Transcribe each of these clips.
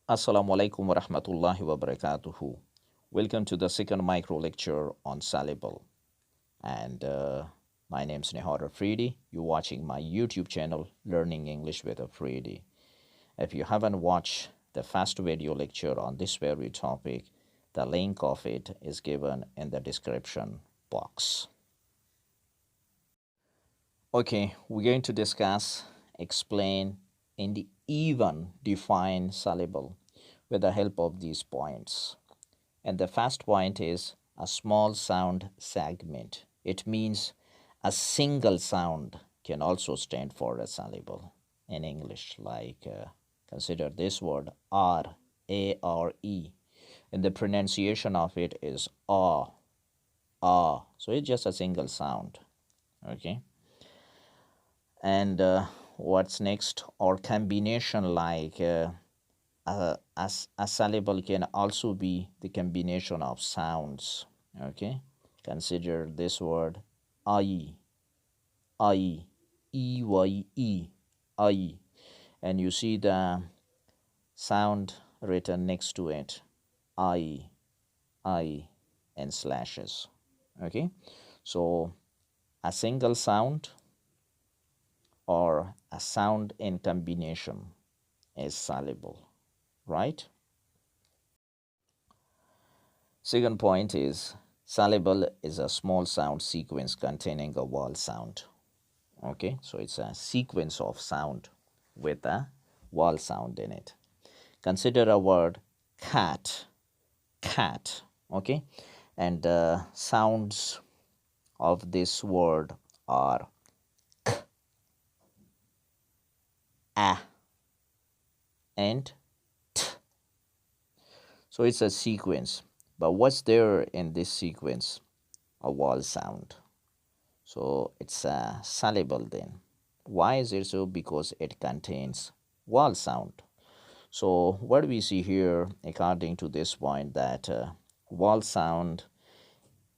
Assalamu alaikum wa rahmatullahi wa barakatuhu. Welcome to the second micro lecture on Syllable. And my name is Hearty. You're watching my YouTube channel, Learning English with Afridi. If you haven't watched the first video lecture on this very topic, the link of it is given in the description box. Okay, we're going to discuss, explain, and even define syllable with the help of these points. And the first point is a small sound segment. It means a single sound can also stand for a syllable in English. Like consider this word R, A-R-E. And the pronunciation of it is ah, ah. So it's just a single sound. Okay. And what's next? Or combination like a syllable can also be the combination of sounds. Okay, consider this word I, I, E-Y-E, I, and you see the sound written next to it, I, and slashes. Okay, so a single sound or a sound in combination is syllable, right? Second point is syllable is a small sound sequence containing a vowel sound. Okay, so it's a sequence of sound with a vowel sound in it. Consider a word cat, cat. Okay, and the sounds of this word are k, a, and t. So it's a sequence. But what's there in this sequence? A vowel sound. So it's a syllable then. Why is it so? Because it contains vowel sound. So what we see here, according to this point, that vowel sound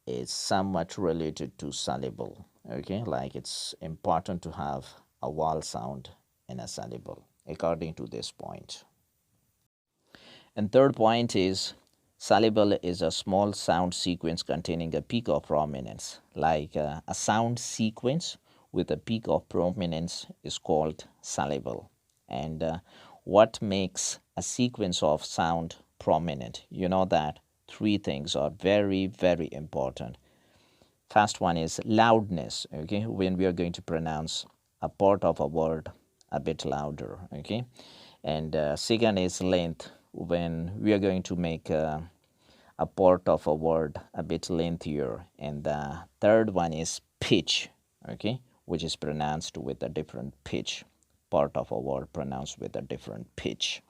is somewhat related to syllable. Okay, like it's important to have a vowel sound in a syllable, according to this point. And third point is syllable is a small sound sequence containing a peak of prominence. Like a sound sequence with a peak of prominence is called syllable. And what makes a sequence of sound prominent? You know that three things are very, very important. First one is loudness, okay, when we are going to pronounce a part of a word a bit louder, okay. And second is length, when we are going to make a part of a word a bit lengthier. And the third one is pitch, okay, which is pronounced with a different pitch, part of a word pronounced with a different pitch.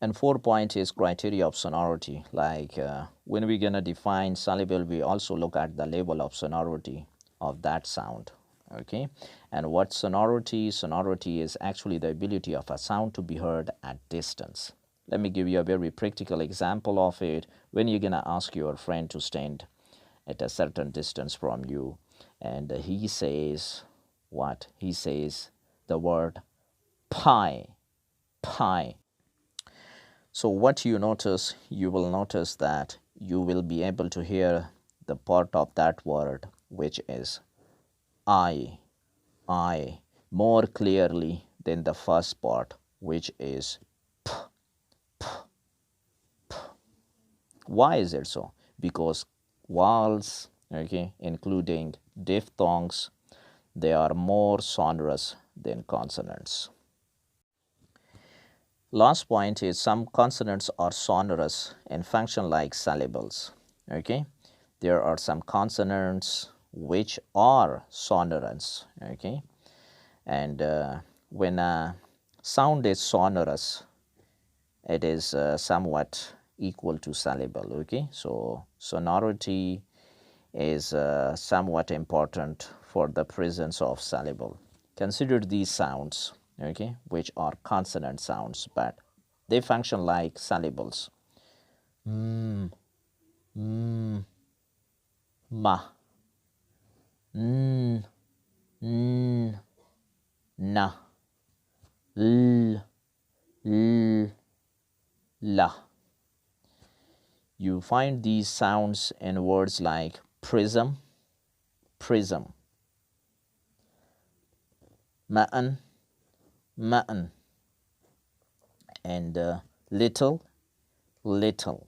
And fourth point is criteria of sonority. Like when we're going to define syllable, we also look at the level of sonority of that sound. Okay. And what sonority? Sonority is actually the ability of a sound to be heard at distance. Let me give you a very practical example of it. When you're going to ask your friend to stand at a certain distance from you, and he says what? He says the word pie, pie. So what you notice, you will notice that you will be able to hear the part of that word which is I, more clearly than the first part which is p, p, p. Why is it so? Because vowels, okay, including diphthongs, they are more sonorous than consonants. Last point is some consonants are sonorous and function like syllables. Okay, there are some consonants which are sonorous. Okay, and when a sound is sonorous, it is somewhat equal to syllable. Okay, so sonority is somewhat important for the presence of syllable. Consider these sounds, okay, which are consonant sounds, but they function like syllables. Mm, mm, ma, n, n, na, l, la. You find these sounds in words like prism, prism, ma'an, ma'an, and little, little.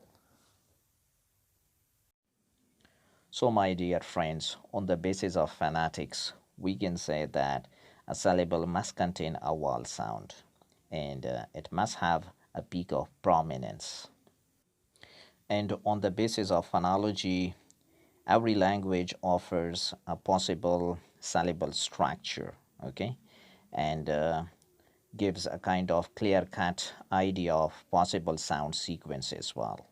So, my dear friends, on the basis of phonetics, we can say that a syllable must contain a vowel sound and it must have a peak of prominence. And on the basis of phonology, every language offers a possible syllable structure, okay, and gives a kind of clear cut idea of possible sound sequence as well.